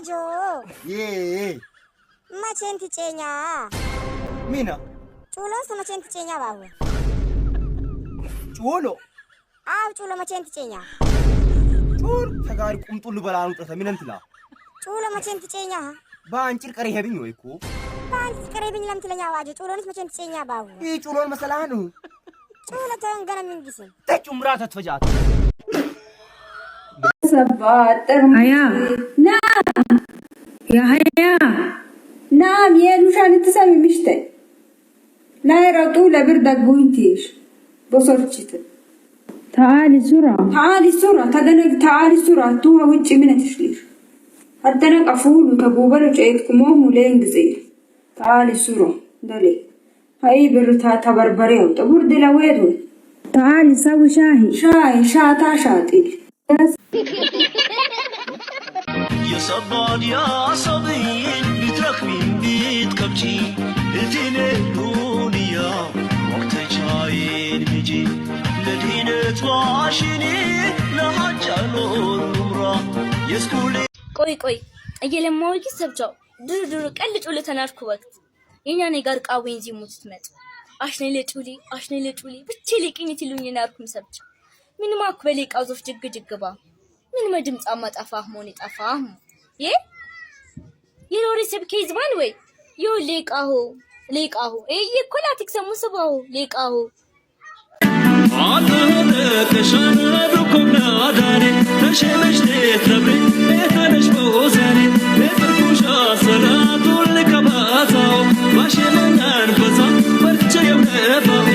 ዋጆ መቼን ትጨኛ ሚና ጩሎስ መቼን ትጨኛ ባቡ ጩሎ አው ጩሎ መቼን ትጨኛ ጩል ተጋሪ ቁምጡል በላኑ ጠተ ሚነንትላ ጩሎ መቼን ትጨኛ ባንጭር ቀሪ ሄብኝ ወይኮ ባንጭር ቀሪ ሄብኝ ለምትለኛ ዋጆ ጩሎንስ መቼን ትጨኛ ባቡ ጩሎን መሰላኑ ጩሎ ተንገነ ምንጊስ ተጩምራ ተትፈጃት ሰባጠር هيا نعم يا هيا نعم يا مشان تسمي مشتي لا يرطوا لبردك بوينتيش بصرتشت تعالي بسرعة تعالي سرعة تدنك تعالي سرعة توها وجهي من تشليش هدنك أفول وكبوبر وجايتكم ولين جزير تعالي سرعة دلي هاي برتها تبربريو تبرد لويدون تعالي سوي شاهي شاي شاتا شاتي يا صباد يا صبين بتركبين بيت كبجي الدين الدنيا وقت جايين بيجي لدينة واشيني لحجالو النمرة يسكولي ቆይ እየለማው ይሰብጫው ድርድር ቀልጭ ወለ ተናርኩ ወቅት የኛ ነገር ቃወኝ ዚሙት ትመጥ አሽኔ ለጩሊ ብቻ ለቅኝት ይሉኝ ናርኩም ሰብጫ ምን ማኩ በሌቃው ዞፍ ጅግጅግባ ምን መድምጻ ማጣፋህ ሞኒ ጣፋህ የሎሪ ሰብከ ይዝባን ወይ ዮ ሌቃሁ ይኮላቲክ ሰሙሰባው ሌቃሁ عطهن تشردكم ناداني تشمش تتربي تنش بوزاني تفركوش صلاة لكباتاو ماشي من أنفسا برجع يبنفاو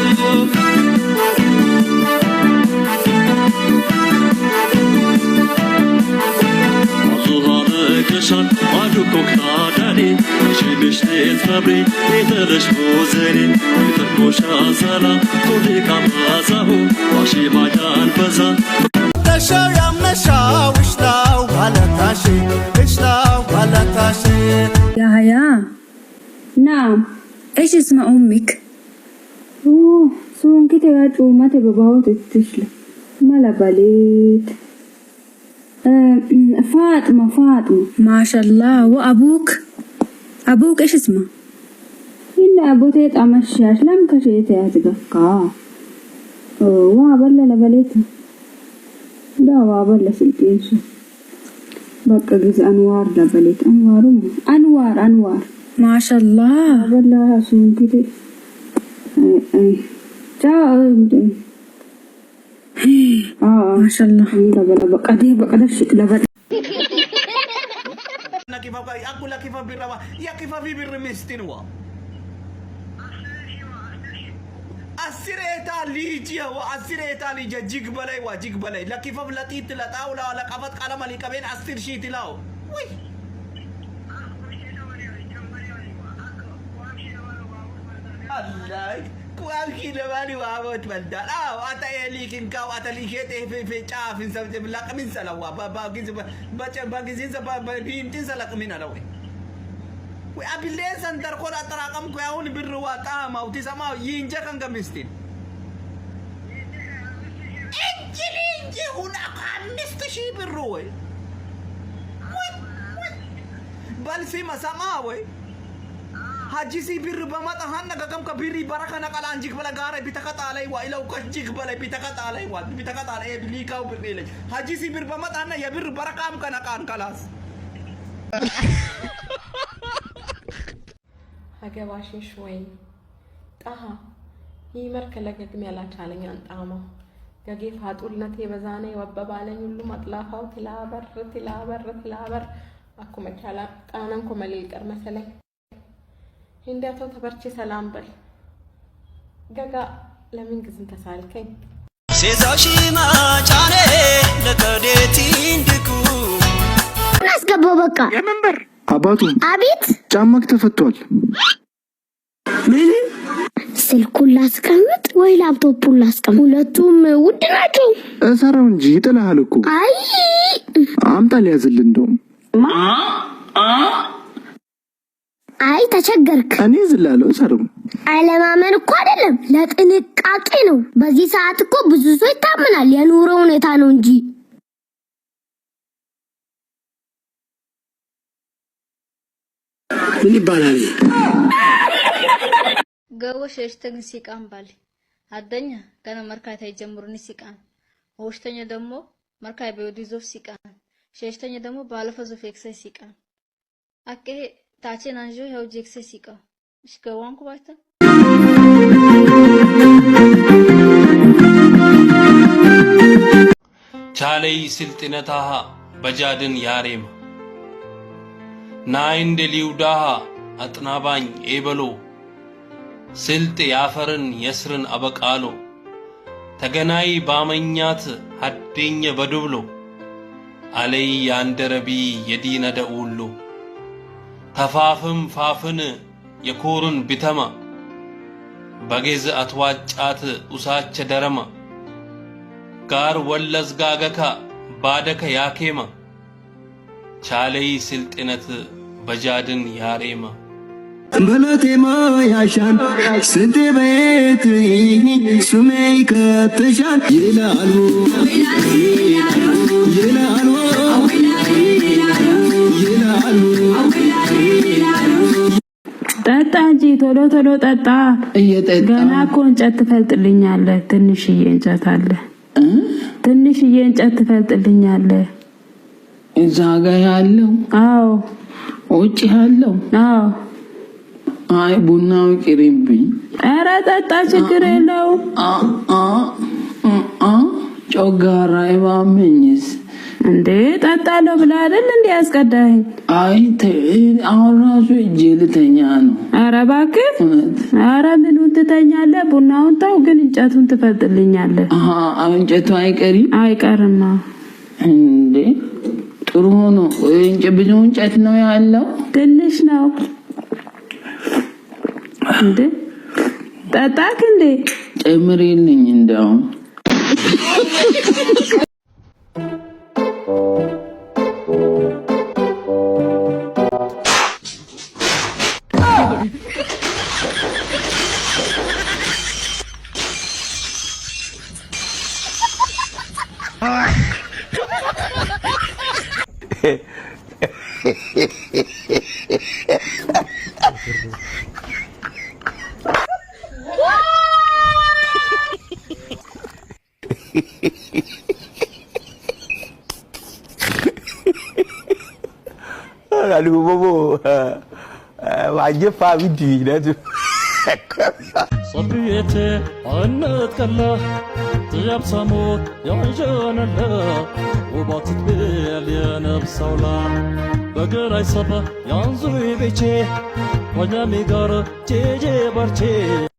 كشان عدوكم ناداني تشمش تتربي تنش بوزاني تفركوش صلاة لكباتاو ماشي من أنفسا تشاو يا مشاو وشتاو على تاشي اشتاو على تاشي يا هيا نعم ايش اسم امك؟ اوه سون كده يا جومة بباو تتشل ملا بليت فاطمة ما شاء الله. وابوك ايش اسمه؟ إلا أبو تيت أمشاش لم كشيت يتقفقا وابلا لبليته لا وابلا سلطينشو بقى جز أنوار لبليت أنوار ما شاء الله. وابلا سون كده ما شاء الله. لبلا بقى ده الشكل لبلا أقول لك كيف بالروا يا كيف في بالرمستينوا أسيرة ليجيا وأسيرة ليجيا جيك بلاي لا كيف بلاتيت لا تاولا ولا كفت كلام اللي كبين أسير شيء تلاو وي الله كوام كده ماني واموت بلدان أتا يليك إنكوا أتا ليكت في شاف إن سبت بلاك من سلوا باقي زين بينتين سلك من أروي وأبلي سنتر كورا تراكم كياون بالرواتا ما وتسمع ينجا كان كمستين إنجي هنا كان مستشي بالروي بل سيما سماوي haji si bir bamatahan nagagam ka biri baraka nakalanjik bala garay bitakat alay wa ilaw kajik balay bitakat alay bilikaw birili haji si bir bamatahan na ya bir barakam ka nakan kalas هجواشي شوي طه يمر كلكم يلا تعالين طعمه كيف هتقول نتي بزاني وببالين يلو مطلعه تلابر اكو مكالا طاننكم للقر مثلا هنداتو تبرچي سلام بل غغا لمن ግዝን ተሳልከኝ سيزاشي ما جاني لكديتي اندكو አስገባው በቃ የመንበር አባቱ አቤት ጫማክ ተፈቷል። ምን ስልኩን ላስቀምጥ ወይ ላፕቶፑን ላስቀምጥ? ሁለቱም ውድ ናቸው። እሰራው እንጂ ይጥላል እኮ። አይ አምጣ ሊያዝል እንደው አይ ተቸገርክ። እኔ ዝላለው ሰሩ አለማመን እኮ አይደለም ለጥንቃቄ ነው። በዚህ ሰዓት እኮ ብዙ ሰው ይታመናል የኑሮ ሁኔታ ነው እንጂ ምን ይባላል? ገቦሽ እሽተን ሲቃም ባል አደኛ ገና መርካታ ይጀምሩን ሲቃም ወሽተኛ ደግሞ መርካይ በወዲዞፍ ሲቃም ሸሽተኛ ደግሞ ባለፈው ዞፍ ኤክሰስ ሲቃም አቄ ታችን አንጆ ያው ጄክሰስ ሲቃም እሺ ገዋንኩ ባታ ቻለይ ስልጥነታሃ በጃድን ያሬም ናይንደ ሊውዳሃ አጥናባኝ ኤበሎ ስልጥ ያፈርን የስርን አበቃሎ ተገናይ ባመኛት አደኘ በዱብሎ አለይ ያንደረቢ የዲነ ደውሎ ተፋፍም ፋፍን የኮርን ቢተማ በጌዝ አትዋጫት ኡሳቸ ደረማ ጋር ወለዝ ጋገካ ባደከ ያኬማ ቻለይ ስልጥነት በጃድን ያሬማ በለቴማ ያሻን ስንቴ ቤት ሱሜ ከተሻን ይላሉ ይላሉ ጠጣ እንጂ ቶሎ ቶሎ ጠጣ። ገና እኮ እንጨት ትፈልጥልኛለህ። ትንሽዬ እንጨት አለ። ትንሽዬ እንጨት ትፈልጥልኛለህ። እዛ ጋ ያለው? አዎ። ውጭ ያለው? አዎ። አይ ቡናው ቅሪብኝ። ኧረ ጠጣ፣ ችግር የለውም። ጮጋራ ይባመኝስ እንዴ? ጠጣለሁ ብለህ አይደል እንዴ ያስቀዳኸኝ? አይ አሁን ራሱ እጄ ልተኛ ነው። ኧረ እባክህ። ኧረ ምኑን ትተኛለህ? ቡናውን ተው፣ ግን እንጨቱን ትፈልጥልኛለህ። እንጨቱ አይቀሪም? አይቀርማ። እንዴ ጥሩ ሆኖ ብዙ እንጨት ነው ያለው? ትንሽ ነው። እንዴ ጠጣክ እንዴ? ጨምሪልኝ እንደው Aduh bobo, wajib faham dah tu. صبيتي عنت كلا طيب صمود يعجون الله وباطت بيل يا نفس ولا بقرا يصبح ينظر بيتي وجامي قرر تيجي برتي